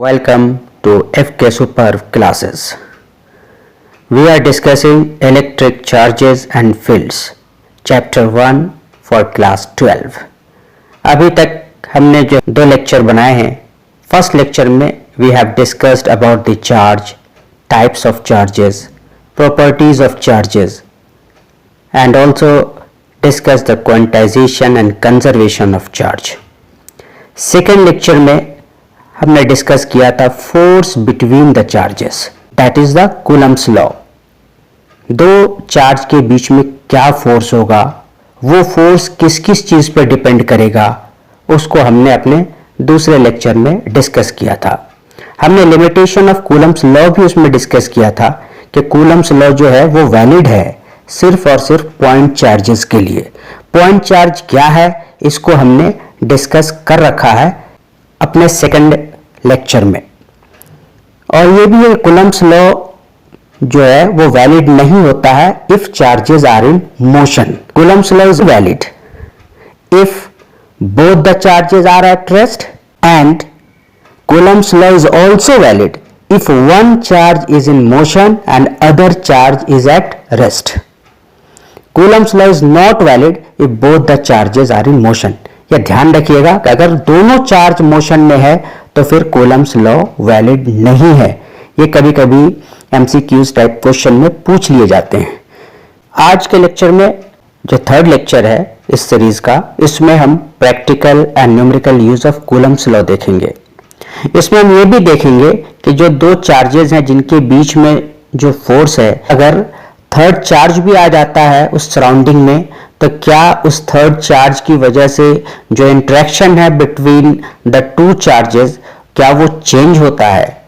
Welcome to FK Super classes. We are discussing electric charges and fields, chapter 1 for class 12. अभी तक हमने जो दो लेक्चर बनाए हैं, फर्स्ट लेक्चर में we have discussed about the charge, types of charges, properties of charges, and also discussed the quantization and conservation of charge. Second lecture में हमने डिस्कस किया था force between the charges, that is the Coulomb's law. दो charge के बीच में क्या force होगा, वो फोर्स किस किस चीज पर डिपेंड करेगा, उसको हमने अपने दूसरे लेक्चर में डिस्कस किया था. हमने लिमिटेशन ऑफ कूलम्स लॉ भी उसमें डिस्कस किया था कि कूलम्स लॉ जो है वो वैलिड है सिर्फ और सिर्फ पॉइंट चार्जेस के लिए. पॉइंट चार्ज क्या है इसको हमने डिस्कस कर रखा है अपने सेकंड लेक्चर में. और ये भी है कूलम्स लॉ जो है वो वैलिड नहीं होता है if charges are in motion. Coulomb's law is valid if both the charges are at rest, and Coulomb's law is also valid if one charge is in motion and other charge is at rest. Coulomb's law is not valid if both the charges are in motion. यह ध्यान रखिएगा कि अगर दोनों charge motion में है तो फिर कूलम्स लॉ वैलिड नहीं है. ये कभी कभी एमसीक्यूज टाइप क्वेश्चन में पूछ लिए जाते हैं. आज के लेक्चर में जो थर्ड लेक्चर है इस सीरीज का, इसमें हम practical and numerical use of Coulomb's law देखेंगे. इसमें हम ये भी देखेंगे कि जो दो चार्जेस हैं जिनके बीच में जो फोर्स है, अगर थर्ड चार्ज भी आ जाता है उस सराउंडिंग में तो क्या उस थर्ड चार्ज की वजह से जो इंटरेक्शन है बिटवीन द टू चार्जेस क्या वो चेंज होता है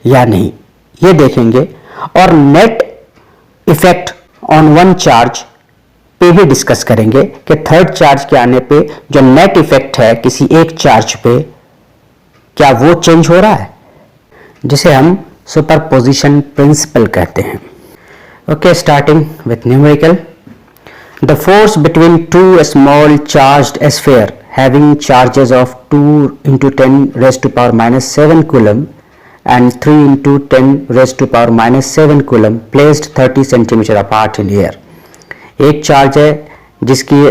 या नहीं, ये देखेंगे. और net effect on one charge पे भी डिस्कस करेंगे कि थर्ड चार्ज के आने पे जो नेट इफेक्ट है किसी एक चार्ज पे क्या वो चेंज हो रहा है, जिसे हम सुपरपोजिशन प्रिंसिपल कहते हैं. Okay, starting with numerical. The force between two small charged sphere having charges of 2 into 10 raised to power minus 7 coulomb and 3 into 10 raised to power minus 7 coulomb placed 30 centimeter apart in air. एक charge है जिसकी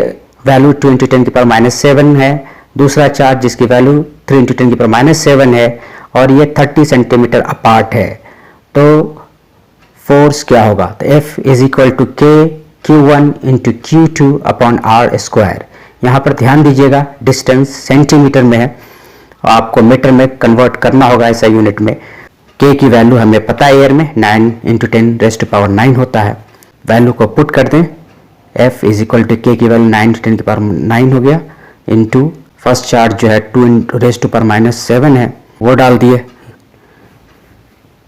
value 2 into 10 की power minus 7 है, दूसरा charge जिसकी value 3 into 10 की power minus 7 है और ये 30 सेंटीमीटर अपार्ट है. तो फोर्स क्या होगा, तो F is equal to K Q1 into Q2 upon R square. यहाँ पर ध्यान दीजिएगा डिस्टेंस सेंटीमीटर में है, आपको मीटर में कन्वर्ट करना होगा ऐसा यूनिट में. K की वैल्यू हमें पता है एयर में 9 into 10 raised to power 9 होता है. वैल्यू को पुट कर दें, F is equal to K की वैल्यू 9 into 10 की पावर 9 हो गया इंटू फर्स्ट चार्ज जो है 2 raised to power minus 7 है वो डाल दिए,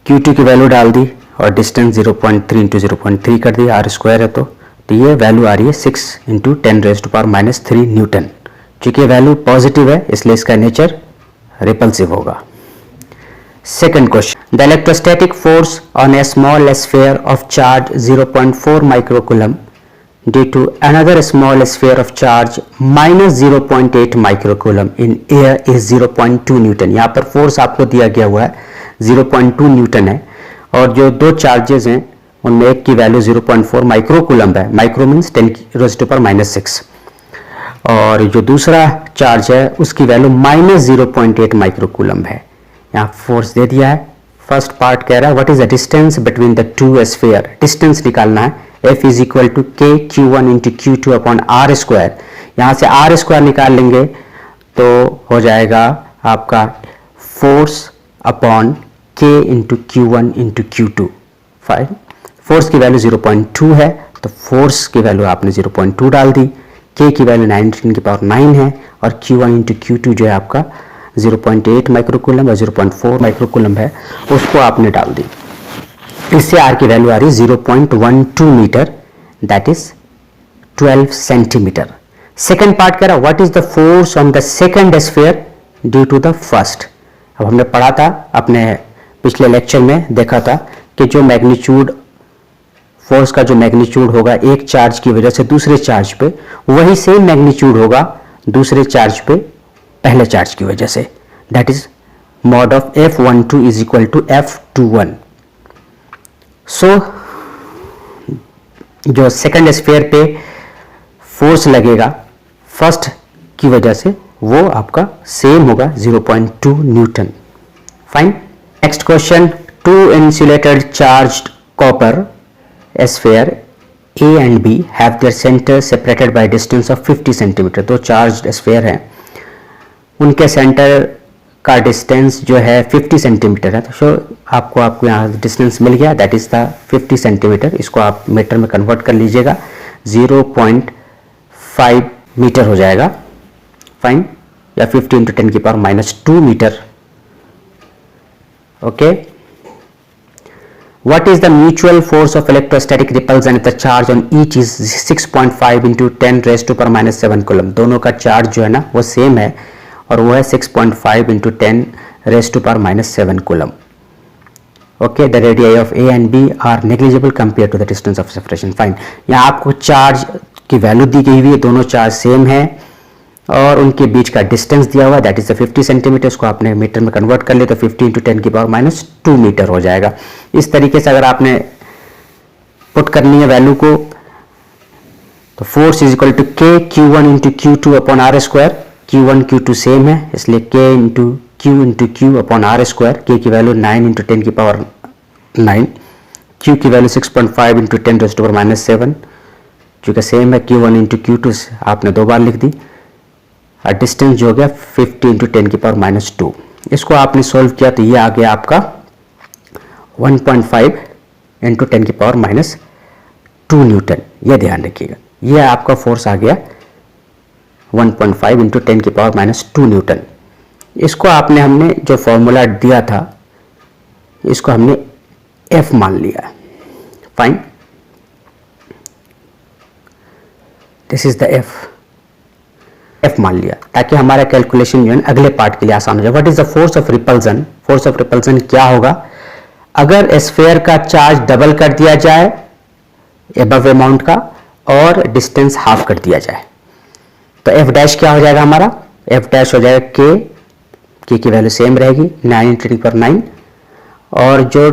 Q2 की वैल्यू डाल दी और डिस्टेंस 0.3 into 0.3 कर दिया, R स्क्वायर है तो ये वैल्यू आ रही है 6 into 10 raised to power minus 3 Newton. चूंकि वैल्यू पॉजिटिव है इसलिए इसका नेचर रिपल्सिव होगा. Second question. The electrostatic force on A small sphere of charge 0.4 microcoulomb due to another small sphere of charge minus 0.8 microcoulomb in air is 0.2 Newton. यहाँ पर force आपको दिया गया हुआ है 0.2 न्यूटन है और जो दो चार्जेस हैं उनमें एक की वैल्यू 0.4 माइक्रोकूलम्ब है. Micro means 10 raised to power minus 6 और जो दूसरा चार्ज है उसकी वैल्यू माइनस 0.8 माइक्रोकूलम्ब है. यहाँ फोर्स दे दिया है. फर्स्ट पार्ट कह रहा है what is the distance between the two sphere. Distance निकालना है. F is equal to K Q1 into Q2 upon R square. यहाँ से R स्क्वायर निकाल लेंगे तो हो जाएगा आपका force upon K into Q1 into Q2. Fine, force की वैल्यू 0.2 है तो फोर्स की वैल्यू आपने 0.2 डाल दी. K की वैल्यू 9 की पावर 9 है और Q1 इंटू Q2 जो है आपका 0.8 माइक्रोकूलम्ब और 0.4 माइक्रोकूलम्ब है उसको आपने डाल दी. इससे R की वैल्यू आ रही है 0.12 metre, that is 12 centimetre. Second part कह रहा है what is the force on the second sphere due to the first. अब हमने पढ़ा था अपने पिछले लेक्चर में, देखा था कि जो मैग्नीट्यूड फोर्स का जो मैग्नीट्यूड होगा एक चार्ज की वजह से दूसरे चार्ज पे, वही सेम मैग्नीट्यूड होगा दूसरे चार्ज पे पहले चार्ज की वजह से. That is mod of F12 is equal to F21. So जो सेकंड स्फीयर पे फोर्स लगेगा फर्स्ट की वजह से वो आपका सेम होगा 0.2 newton. Fine. Next question. Two insulated charged copper sphere A and B have their center separated by a distance of 50 centimetre. दो चार्ज्ड स्फीयर हैं, उनके सेंटर का डिस्टेंस जो है 50 सेंटीमीटर है. तो आपको यहाँ डिस्टेंस मिल गया, दैट इज द 50 सेंटीमीटर. इसको आप मीटर में कन्वर्ट कर लीजिएगा, 0.5 मीटर हो जाएगा. फाइन. या 50 इंटू 10 की power -2 metre. Okay. What is the mutual force of electrostatic repulsion if the charge on each is 6.5 into 10 raised to power -7 coulomb. दोनों का चार्ज जो है ना वो सेम है और वो है 6.5 into 10 raised to power -7 coulomb. Okay. The radii of A and B are negligible compare to the distance of separation. Fine. यहाँ आपको चार्ज की वैल्यू दी गई हुई है, दोनों चार्ज सेम है और उनके बीच का डिस्टेंस दिया हुआ है, दैट इज 50 सेंटीमीटर. इसको आपने मीटर में कन्वर्ट कर लिया तो 50 इंटू 10 की पावर -2 मीटर हो जाएगा. इस तरीके से अगर आपने पुट करनी है वैल्यू को तो force is equal to K Q1 into Q2 upon R square. Q1 Q2 same है इसलिए K into Q upon R square. K की वैल्यू 9 इंटू 10 की पावर 9, Q की value 6.5 into 10 raised to power -7. चूँकि same है Q1 into Q2 आपने दो बार लिख दी. और डिस्टेंस जो हो गया 50 इंटू 10 की पावर -2. इसको आपने सॉल्व किया तो ये आ गया आपका 1.5 इंटू 10 की पावर -2 न्यूटन. ये ध्यान रखिएगा, ये आपका फोर्स आ गया 1.5 इंटू 10 की पावर -2 न्यूटन. इसको हमने जो फॉर्मूला दिया था इसको हमने F मान लिया. Fine. This is the F मान लिया ताकि हमारा कैलकुलेशन जो है अगले पार्ट के लिए आसान हो जाए. What is the force of repulsion. Force of repulsion क्या होगा अगर स्फीयर का चार्ज डबल कर दिया जाए एबव अमाउंट का और डिस्टेंस हाफ कर दिया जाए. तो F डैश क्या हो जाएगा हमारा. F डैश हो जाएगा K की वैल्यू सेम रहेगी 9 इंटू 10 की पावर 9 और जो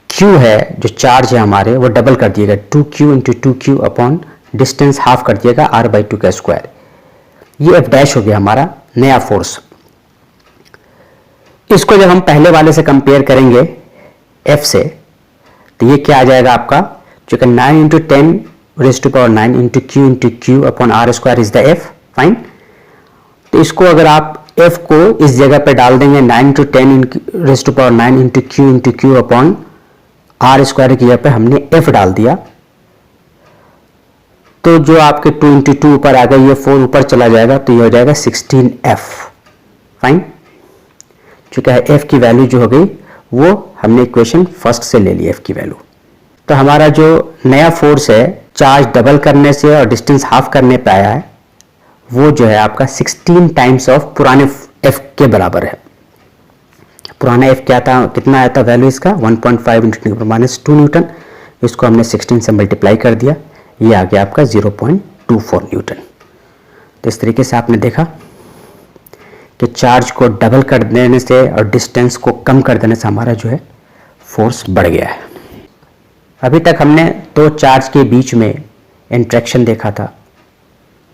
Q है जो चार्ज है हमारे वो डबल कर दिएगा 2Q into 2Q upon distance half कर दिएगा R/2 का स्क्वायर. ये F डैश हो गया हमारा नया फोर्स. इसको जब हम पहले वाले से कंपेयर करेंगे F से तो ये क्या आ जाएगा आपका, जो कि 9 into 10 raised to power 9 into Q upon R square is the F. Fine. तो इसको अगर आप F को इस जगह पे डाल देंगे 9 into 10 raised to power 9 into Q upon R square की जगह पे हमने F डाल दिया तो जो आपके 2 इंटू 2 ऊपर आ गया, ये 4 ऊपर चला जाएगा तो ये हो जाएगा 16F. फाइन. चूंकि F की वैल्यू जो हो गई वो हमने इक्वेशन फर्स्ट से ले ली F की वैल्यू. तो हमारा जो नया फोर्स है चार्ज डबल करने से और डिस्टेंस हाफ करने पे आया है वो जो है आपका 16 टाइम्स ऑफ पुराने F के बराबर है. पुराना F क्या था, कितना आया था वैल्यू इसका 1.5 इंटू 10 -2 न्यूटन. इसको हमने 16 से मल्टीप्लाई कर दिया, ये आ गया आपका 0.24 न्यूटन. तो इस तरीके से आपने देखा कि चार्ज को डबल कर देने से और डिस्टेंस को कम कर देने से हमारा जो है फोर्स बढ़ गया है. अभी तक हमने दो चार्ज के बीच में इंट्रैक्शन देखा था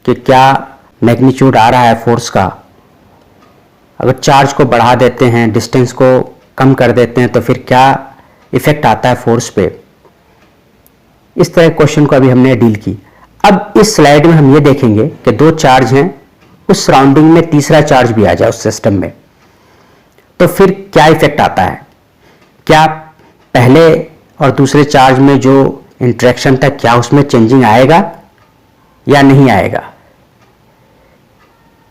कि क्या मैग्नीट्यूड आ रहा है फोर्स का. अगर चार्ज को बढ़ा देते हैं, डिस्टेंस को कम कर देते हैं तो फिर क्या इफेक्ट आता है फोर्स पे. इस तरह क्वेश्चन को अभी हमने डील की. अब इस स्लाइड में हम ये देखेंगे कि दो चार्ज हैं, उस सराउंडिंग में तीसरा चार्ज भी आ जाए उस सिस्टम में तो फिर क्या इफेक्ट आता है. क्या पहले और दूसरे चार्ज में जो इंटरेक्शन था क्या उसमें चेंजिंग आएगा या नहीं आएगा,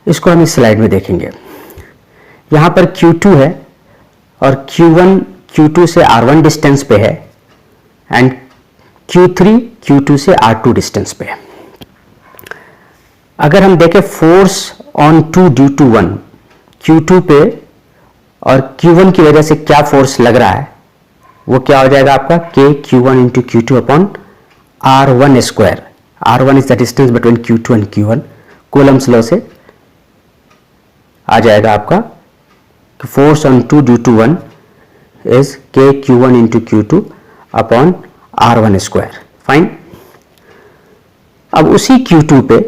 इसको हम इस स्लाइड में देखेंगे. यहां पर Q2 है और Q1 Q2 से R1 डिस्टेंस पे है एंड Q3 Q2 से R2 डिस्टेंस पे है. अगर हम देखें force on 2 due to 1 Q2 पे और Q1 की वजह से क्या फोर्स लग रहा है वो क्या हो जाएगा आपका K Q1 into Q2 upon R1 square. R1 is the distance between Q2 and Q1. Coulomb's law से आ जाएगा आपका कि force on 2 due to 1 is k q1 into Q2 upon R1 square. Fine. अब उसी Q2 पे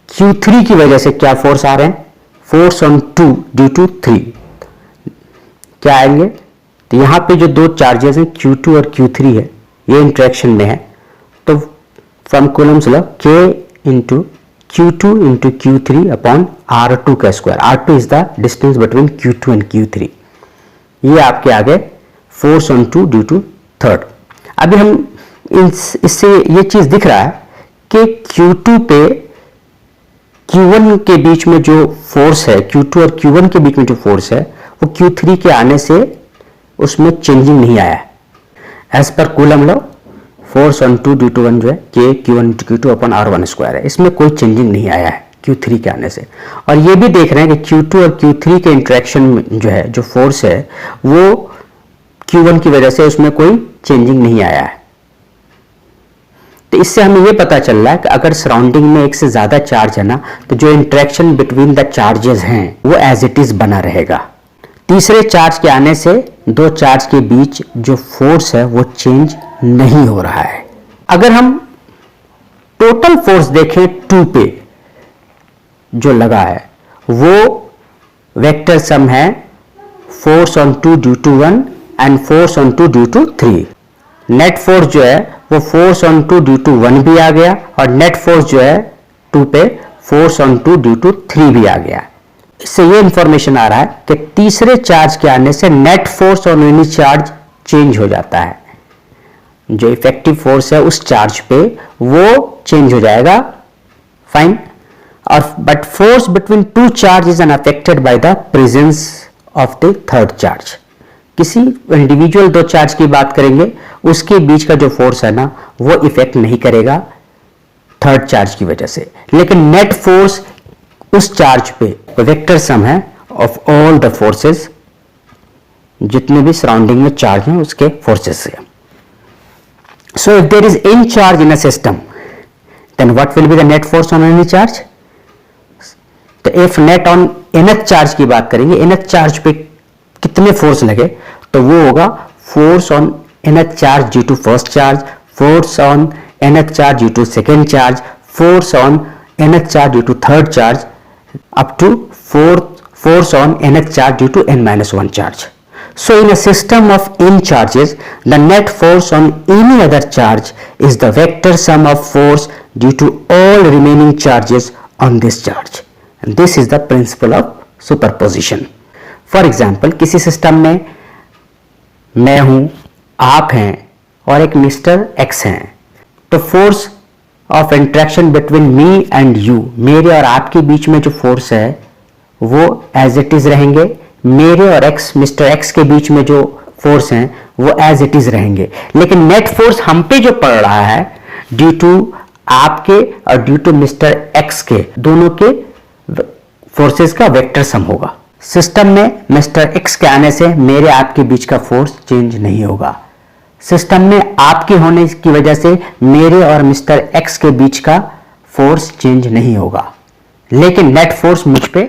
Q3 की वजह से क्या फोर्स आ रहे हैं, फोर्स ऑन 2 ड्यू टू 3 क्या आएंगे, तो यहां पे जो दो चार्जेस हैं Q2 और Q3 है, ये इंटरेक्शन में है, तो from Coulomb's law k into Q2 into Q3 upon R2 का square. R2 is the distance between Q2 and Q3। ये आपके आगे force on 2 due to third. अभी हम इससे ये चीज दिख रहा है कि Q2 पे Q1 के बीच में जो फोर्स है, Q2 और Q1 के बीच में जो फोर्स है, वो Q3 के आने से उसमें चेंजिंग नहीं आया है। As per Coulomb law force on 2 due to 1 जो है k Q1 Q2 upon R1 square है, इसमें कोई चेंजिंग नहीं आया है Q3 के आने से। और ये भी देख रहे हैं कि Q2 और Q3 के इंटरेक्शन में जो है, जो फोर्स है, वो Q1 की वजह से उसमें कोई चेंजिंग नहीं आया है। तो इससे हमें ये पता चल रहा है कि अगर सराउंडिंग में एक से ज्यादा चार्ज है ना, तो जो इंटरेक्शन बिटवीन द चार्जेस हैं वो एज इट इज बना रहेगा। तीसरे चार्ज के आने से दो चार्ज के बीच जो फोर्स है वो चेंज नहीं हो रहा है। अगर हम टोटल फोर्स देखें 2 पे जो लगा है, वो वेक्टर सम है force on 2 due to 1 and force on 2 due to 3। Net force जो है वो फोर्स ऑन 2 ड्यू टू 1 भी आ गया, और नेट फोर्स जो है 2 पे फोर्स ऑन 2 ड्यू टू 3 भी आ गया। इससे ये इंफॉर्मेशन आ रहा है कि तीसरे चार्ज के आने से net force on any charge change हो जाता है। जो इफेक्टिव फोर्स है उस चार्ज पे वो चेंज हो जाएगा। फाइन। और but force between two charge is unaffected by the presence of the third charge. किसी इंडिविजुअल दो चार्ज की बात करेंगे, उसके बीच का जो फोर्स है ना, वो इफेक्ट नहीं करेगा थर्ड चार्ज की वजह से। लेकिन नेट फोर्स उस चार्ज पे वेक्टर सम है ऑफ ऑल द फोर्सेस, जितने भी सराउंडिंग में चार्ज हैं उसके फोर्सेस से। So if there is any charge in a system, then what will be the net force on any charge. तो if net on nth charge की बात करेंगे, nth चार्ज पे कितने फोर्स लगे, तो वो होगा force on nth charge due to first charge, force on nth charge due to second charge, force on nth charge due to third charge, up to force on nth charge due to n-1 charge. So in a system of n charges, the net force on any other charge is the vector sum of force due to all remaining charges on this charge. And this is the principle of superposition. For example, किसी system में मैं हूं, आप हैं और एक mister x हैं, तो force of interaction between me and you, मेरे और आपके बीच में जो फोर्स है वो एज इट इज रहेंगे। मेरे और एक्स मिस्टर एक्स के बीच में जो फोर्स हैं वो एज इट इज रहेंगे। लेकिन नेट फोर्स हम पे जो पड़ रहा है ड्यू टू आपके और ड्यू टू मिस्टर एक्स के, दोनों के फोर्सेस का वेक्टर सम होगा। सिस्टम में मिस्टर एक्स के आने से मेरे आपके बीच का फोर्स चेंज नहीं होगा। सिस्टम में आपके होने की वजह से मेरे और मिस्टर एक्स के बीच का फोर्स चेंज नहीं होगा। लेकिन नेट फोर्स मुझ पे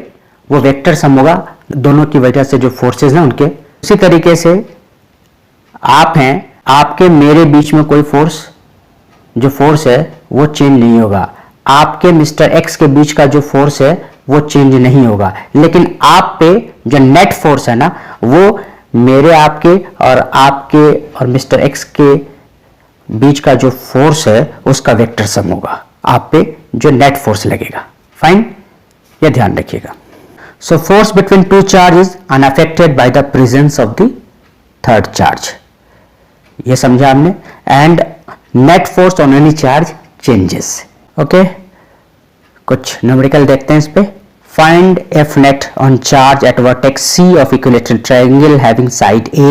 वो वेक्टर सम होगा, दोनों की वजह से जो फोर्सेस हैं उनके। उसी तरीके से आप हैं, आपके मेरे बीच में कोई फोर्स, जो फोर्स है वो चेंज नहीं होगा। आपके मिस्टर एक्स के बीच का जो फोर्स है वो चेंज नहीं होगा। लेकिन आप पे जो नेट फोर्स है ना, वो मेरे आपके और मिस्टर एक्स के बीच का जो फोर्स है उसका वेक्टर सम होगा। आप पे जो नेट फोर्स लगेगा। फाइन, ये ध्यान रखिएगा। So force between two charge is unaffected by the presence of the third charge, ये समझा हमने। And net force on any charge changes. Okay, कुछ न्यूमेरिकल देखते हैं इस पे। Find F net on charge at vertex C of equilateral triangle having side A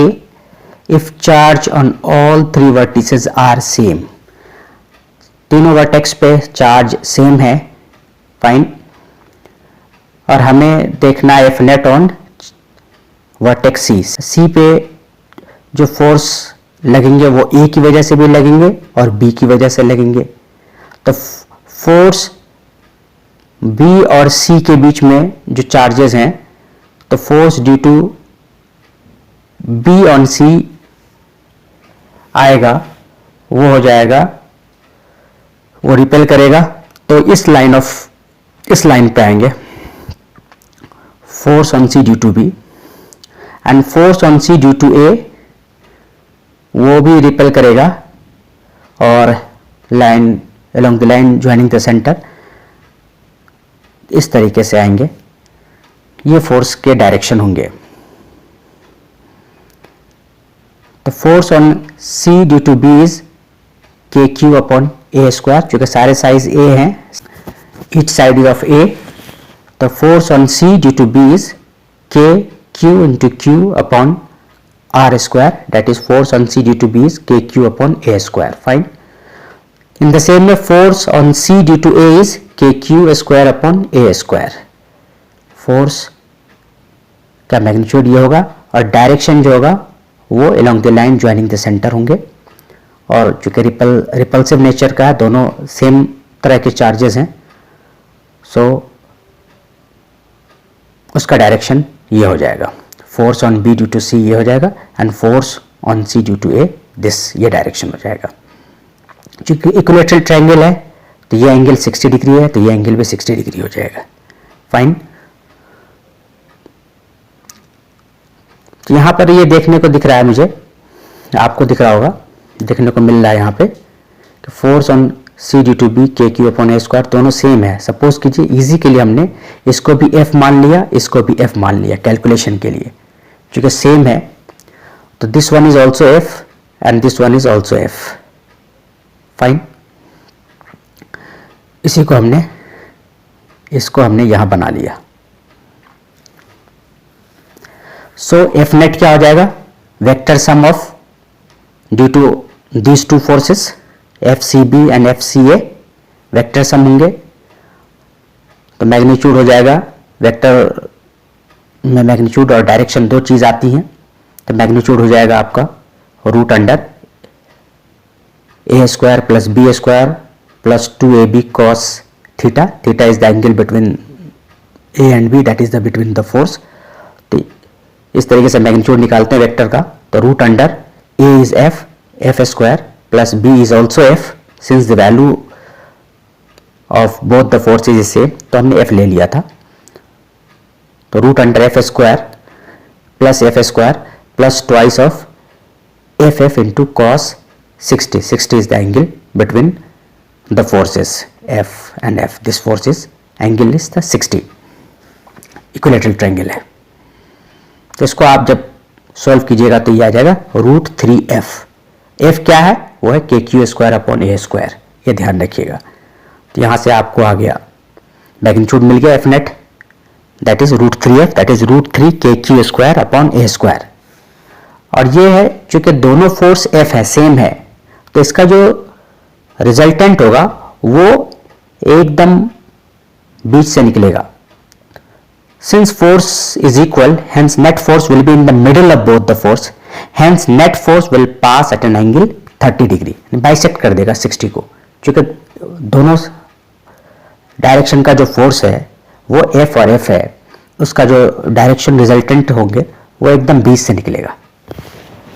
if charge on all three vertices are same. तीनों vertex पे charge same है। Fine. और हमें देखना है F net on vertex C। C पे जो force लगेंगे वो A की वजह से भी लगेंगे और B की वजह से लगेंगे। तो फोर्स B और C के बीच में जो चार्जेस हैं, तो force due to B on C आएगा, वो हो जाएगा, वो रिपेल करेगा, तो इस लाइन पे आएंगे, force on C due to B and force on C due to A, वो भी रिपेल करेगा और line along the line joining the center इस तरीके से आएंगे। ये फोर्स के डायरेक्शन होंगे। तो force on C due to B is K Q upon A square, क्योंकि सारे साइज ए हैं, each side is of A, तो force on C due to B is K Q into Q upon R square, that is force on C due to B is K Q upon A square. Fine. In the same way, force on C due to A is KQ square upon A square. Force का magnitude ये होगा और direction जो होगा वो along the line joining the center होंगे, और चूँकि रिपल्सिव नेचर का है, दोनों सेम तरह के चार्जेस हैं, सो उसका डायरेक्शन ये हो जाएगा, force on B due to C ये हो जाएगा and force on C due to A this, ये डायरेक्शन हो जाएगा। चूंकि इक्विलैटरल ट्रायंगल है तो ये एंगल 60 डिग्री है, तो ये एंगल भी 60 डिग्री हो जाएगा। फाइन। तो यहाँ पर ये देखने को दिख रहा है, मुझे आपको दिख रहा होगा, देखने को मिल रहा है यहाँ पे कि force on C due to B K Q upon A square दोनों सेम है। सपोज कीजिए इजी के लिए हमने इसको भी एफ मान लिया, इसको भी एफ मान लिया कैलकुलेशन के लिए, क्योंकि सेम है, तो this one is also F and this one is also F. Fine. इसको हमने यहां बना लिया। सो एफ नेट क्या हो जाएगा, vector sum of due to these two forces F C B and F C A, vector sum होंगे, तो मैग्नीट्यूड हो जाएगा, वेक्टर में मैग्नीट्यूड और डायरेक्शन दो चीज आती हैं, तो मैग्नीट्यूड हो जाएगा आपका root under A square plus B square plus 2ab cos theta, theta is the angle between A and B, that is the between the force. तो इस तरीके से मैग्नीट्यूड निकालते हैं वेक्टर का, तो root under A is F square plus B is also F, since the value of both the forces is same, तो हमने एफ ले लिया था, तो root under F square plus twice of F into cos 60 is the angle between the forces F and F. This force is angle is the 60, equilateral triangle है। तो इसको आप जब सॉल्व कीजिएगा तो ये आ जाएगा रूट 3f। f क्या है, वो है के Q square upon A square, ये ध्यान रखिएगा। तो यहाँ से आपको आ गया मैग्नीट्यूड मिल गया F net, that is root 3f, that is root 3 K Q square upon A square. और ये है चूंकि दोनों फोर्स f है, सेम है, तो इसका जो रिजल्टेंट होगा वो एकदम बीच से निकलेगा। Since force is equal, hence net force will be in the middle of both the force, hence net force will pass at an angle 30 degree, bisect कर देगा 60 को, क्योंकि दोनों डायरेक्शन का जो फोर्स है वो एफ और एफ है, उसका जो डायरेक्शन रिजल्टेंट होंगे वो एकदम बीच से निकलेगा।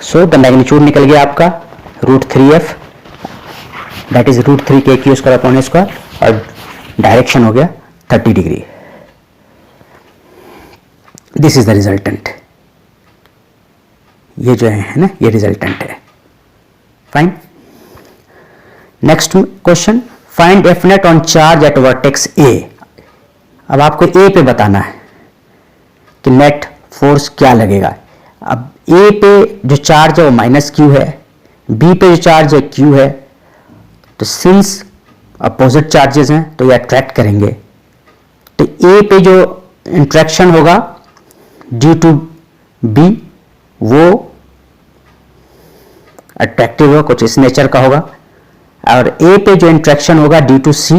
सो द मैग्नीट्यूड निकल गया आपका root 3f, that is root 3 K Q square upon A square, और डायरेक्शन हो गया 30 degree. This is the resultant, ये जो है ना, ये रिजल्टेंट है। Fine. Next question, find F net on charge eight vertex ए। अब आपको ए पे बताना है कि नेट फोर्स क्या लगेगा। अब ए पे जो चार्ज है वो माइनस क्यू है, बी पे जो चार्ज है क्यू है, तो सिंस अपोजिट चार्जेस हैं तो ये अट्रैक्ट करेंगे, तो ए पे जो इंट्रैक्शन होगा ड्यू टू बी वो अट्रैक्टिव होगा, कुछ इस नेचर का होगा, और ए पे जो इंट्रैक्शन होगा ड्यू टू सी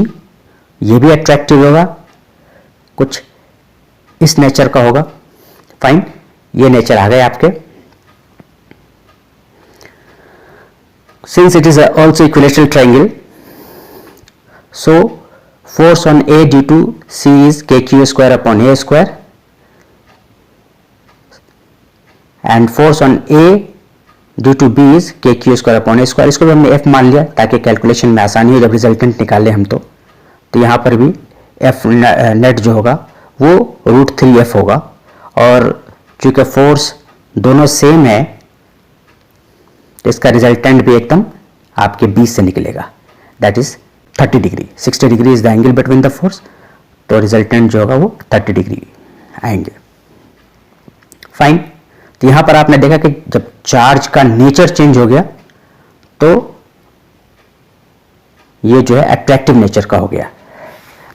ये भी अट्रैक्टिव होगा, कुछ इस नेचर का होगा। फाइन, ये नेचर आ गए आपके। Since it is also equilateral triangle, so force on A due to C is KQ square upon A square, and force on A due to B is K Q square upon A square. इसको भी हमने F मान लिया ताकि calculation में आसानी हो जब रिजल्टेंट निकाले हम। तो यहाँ पर भी एफ नेट जो होगा वो √3f होगा, और चूंकि फोर्स दोनों सेम है तो इसका रिजल्टेंट भी एकदम आपके 20 से निकलेगा, that is 30 degree. 60 degree is the angle between the force, तो रिजल्टेंट जो होगा वो 30 डिग्री आएंगे। फाइन। तो यहां पर आपने देखा कि जब चार्ज का नेचर चेंज हो गया तो ये जो है अट्रैक्टिव नेचर का हो गया,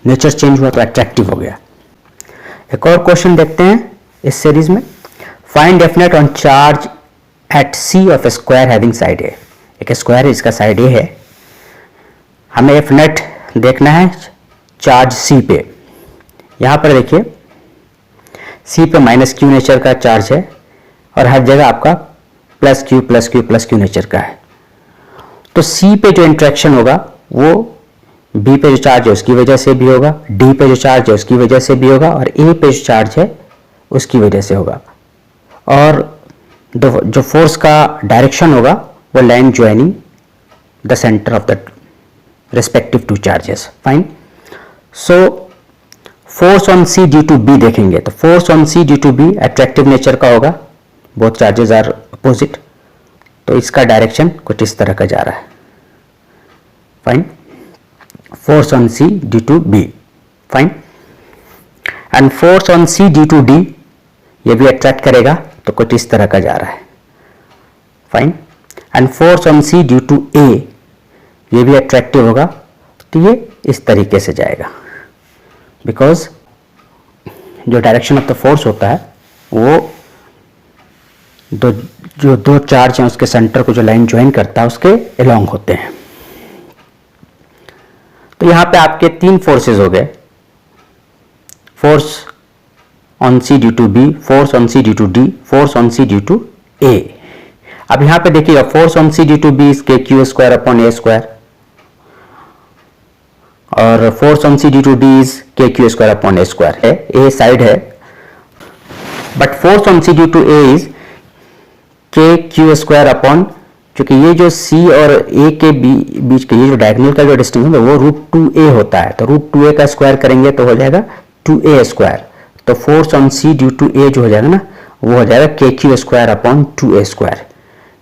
नेचर चेंज हुआ तो अट्रैक्टिव हो गया। एक और क्वेश्चन देखते हैं इस सीरीज में। Find F net on charge at C of a square having side A. एक स्क्वायर है, इसका साइड ए है, हमें एफ नेट देखना है चार्ज सी पे। यहां पर देखिए सी पे माइनस क्यू नेचर का चार्ज है और हर जगह आपका plus Q plus Q plus Q nature का है। तो सी पे जो इंट्रैक्शन होगा वो बी पे जो चार्ज है उसकी वजह से भी होगा, डी पे जो चार्ज है उसकी वजह से भी होगा, और ए पे जो चार्ज है उसकी वजह से होगा। और जो फोर्स का डायरेक्शन होगा वो line joining the centre of the respective two charges. Fine. So force on C due to B देखेंगे तो force on C due to B attractive nature का होगा, बोथ चार्जेस आर अपोजिट, तो इसका direction कुछ इस तरह का जा रहा है। Fine. Force on C due to B. Fine. And force on C due to D, ये भी अट्रैक्ट करेगा तो कुछ इस तरह का जा रहा है। Fine. And force on C due to A, ये भी अट्रैक्टिव होगा तो ये इस तरीके से जाएगा, बिकॉज जो डायरेक्शन ऑफ द फोर्स होता है वो जो दो चार्ज हैं उसके सेंटर को जो लाइन ज्वाइन करता है उसके अलोंग होते हैं। तो यहां पे आपके तीन फोर्सेस हो गए, force on C due to B, force on C due to D, force on C due to A. अब यहां पे देखिएगा force on C due to B is K Q square upon A square, और force on C due to D is K Q square upon A square है, A side है, but force on C due to A is K Q square upon, क्योंकि ये जो सी और ए के बीच के ये जो डायगोनल का जो डिस्टेंस है वो √2a होता है, तो √2a का स्क्वायर करेंगे तो हो जाएगा 2a स्क्वायर। तो force on C due to A जो हो जाएगा ना वो हो जाएगा के Q square upon 2a square,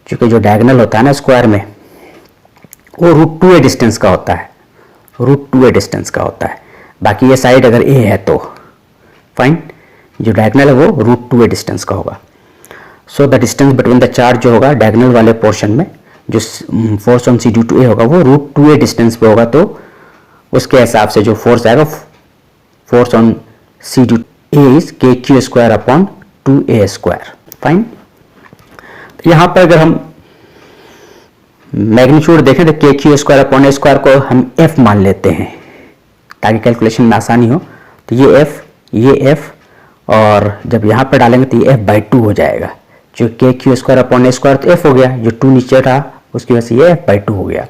क्योंकि जो डायगोनल होता है ना स्क्वायर में वो √2a डिस्टेंस का होता है, √2a डिस्टेंस का होता है। बाकी ये साइड अगर a है तो फाइन, जो डायगोनल है वो √2a डिस्टेंस का होगा। So the distance between the charge जो होगा डायगोनल वाले पोर्शन में जो force on C due to A होगा वो √2a डिस्टेंस पे होगा, तो उसके हिसाब से जो फोर्स आएगा force on C due A is K Q square upon 2a square. Fine. यहां पर अगर हम मैग्नीट्यूड देखें तो K Q square upon A square को हम f मान लेते हैं ताकि कैलकुलेशन में आसानी हो। तो ये f और जब यहां पर डालेंगे तो ये f/2 हो जाएगा, जो के Q square upon A square तो f हो गया, जो 2 नीचे था उसकी वजह से ये f/2 हो गया।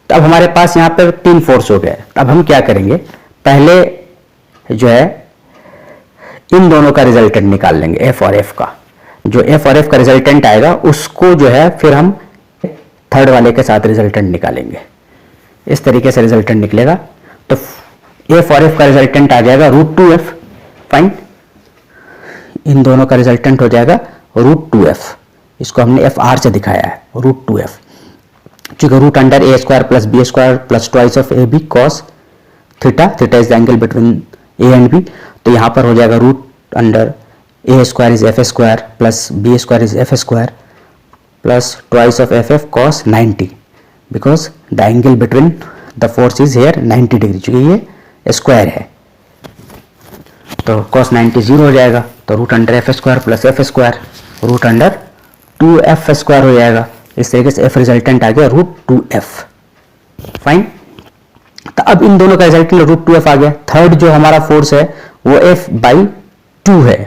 तो अब हमारे पास यहाँ पर तीन फोर्स हो गए। अब हम क्या करेंगे, पहले जो है इन दोनों का रिजल्टेंट निकाल लेंगे, f और f का। जो f और f का रिजल्टेंट आएगा उसको जो है फिर हम थर्ड वाले के साथ रिजल्टेंट निकालेंगे, इस तरीके से रिजल्टेंट निकलेगा। तो f और f का रिजल्टेंट आ जाएगा √2f। फाइन। इन दोनों का रिजल्टेंट हो जाएगा √2f, इसको हमने fr से दिखाया है √2f, क्योंकि root under a square plus B square plus twice of ab cos theta, theta is the angle between a and b। तो यहां पर हो जाएगा root under a square is f square plus b square is f square plus twice of f cos 90, because the angle between the force is here 90 degree, क्योंकि ये square है तो cos 90 0 हो जाएगा। तो root under f square plus f square root under 2f square हो जाएगा। इस तरीके से f रिजल्टेंट आ गया √2f। फाइन। तो अब इन दोनों का रिजल्टेंट √2f आ गया। थर्ड जो हमारा फोर्स है वो f/2 है।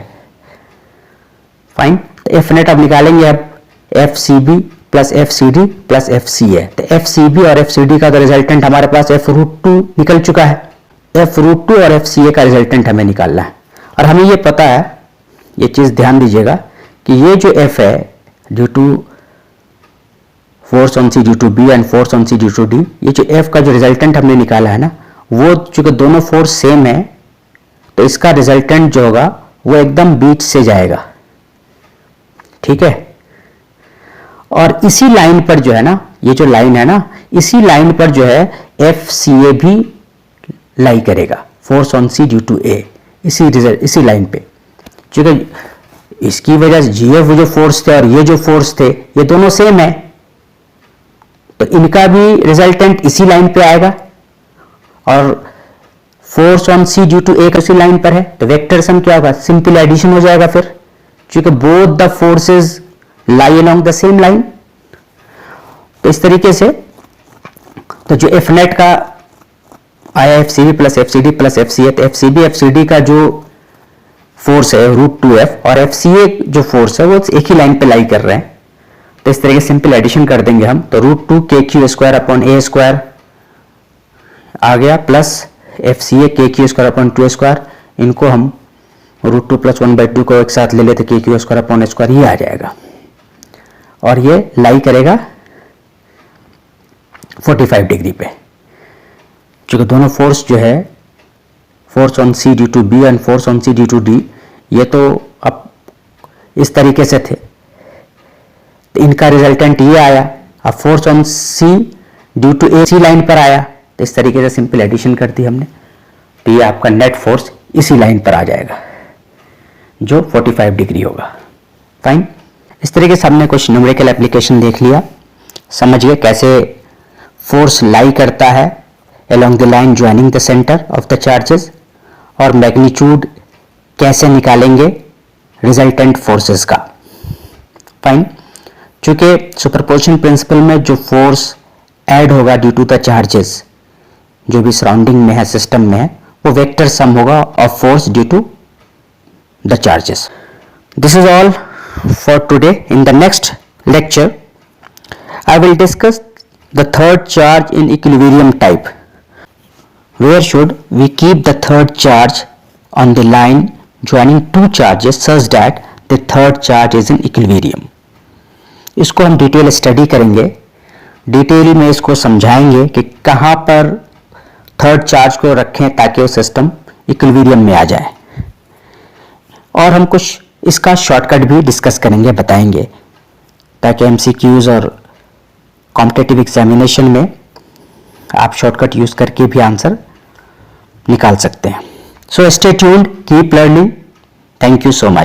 फाइन। तो f नेट अब निकालेंगे, अब fcb plus fcd plus fca। तो fcb और fcd का रिजल्टेंट हमारे पास f√2 निकल चुका है, f√2 और fca का रिजल्टेंट हमें निकालना है। और हमें ये पता है, ये चीज ध्यान दीजिएगा कि ये जो F है due to force on C due to B and force on C due to D, ये जो F का जो रिजल्टेंट हमने निकाला है ना, वो चूंकि दोनों फोर्स सेम है तो इसका रिजल्टेंट जो होगा वो एकदम बीच से जाएगा, ठीक है। और इसी लाइन पर जो है ना, ये जो लाइन है ना, इसी लाइन पर जो है FCA भी लाई करेगा, force on C due to A, इसी लाइन पे, क्योंकि इसकी वजह से GF जो फोर्स थे और ये जो फोर्स थे ये दोनों सेम है, तो इनका भी रिजल्टेंट इसी लाइन पे आएगा। और force on C due to A इसी लाइन पर है, तो वेक्टर सम क्या होगा, सिंपल एडिशन हो जाएगा फिर, क्योंकि both the forces lie along the same line. तो इस तरीके से तो जो F नेट का आया FCB plus FCD plus FCA, तो FCB FCD का जो फोर्स है √2F और FCA जो फोर्स है वो एक ही लाइन पे लाई कर रहे हैं, तो इस तरह के सिंपल एडिशन कर देंगे हम, तो √2KQ² अपॉन A² आ गया plus FCA KQ² upon 2A², इनको हम √2 प्लस 1/2 को एक साथ ले लेते KQ² अपॉन A², ये आ जाएगा और ये लाई करेगा 45 डिग्री पे, क्योंकि दोनों फोर्स जो है force on C due to B and force on C due to D ये तो अब इस तरीके से थे, तो इनका रिजल्टेंट ये आया। अब force on C due to A सी लाइन पर आया, तो इस तरीके से सिंपल एडिशन कर दी हमने, तो ये आपका नेट फोर्स इसी लाइन पर आ जाएगा जो 45 डिग्री होगा। फाइन, इस तरीके से हमने कुछ न्यूमेरिकल एप्लीकेशन देख लिया, समझ गए कैसे फोर्स लाई करता है along the line joining the center of the charges, और मैग्नीट्यूड कैसे निकालेंगे रिजल्टेंट फोर्सेस का। फाइन, चूंकि सुपरपोजिशन प्रिंसिपल में जो फोर्स ऐड होगा ड्यू टू द चार्जेस जो भी सराउंडिंग में है, सिस्टम में है, वो वेक्टर सम होगा of force due to the charges. This is all for today. In the next lecture I will discuss the third charge in equilibrium type. Where should we keep the third charge on the line joining two charges such that the third charge is in equilibrium? इसको हम detail study करेंगे, detail में इसको समझाएंगे कि कहाँ पर third charge को रखें ताकि वो सिस्टम इक्विलिब्रियम में आ जाए, और हम कुछ इसका शॉर्टकट भी डिस्कस करेंगे, बताएंगे, ताकि MCQs और कॉम्पिटिटिव एग्जामिनेशन में आप शॉर्टकट यूज करके भी आंसर निकाल सकते हैं। So stay tuned, keep learning. Thank you so much.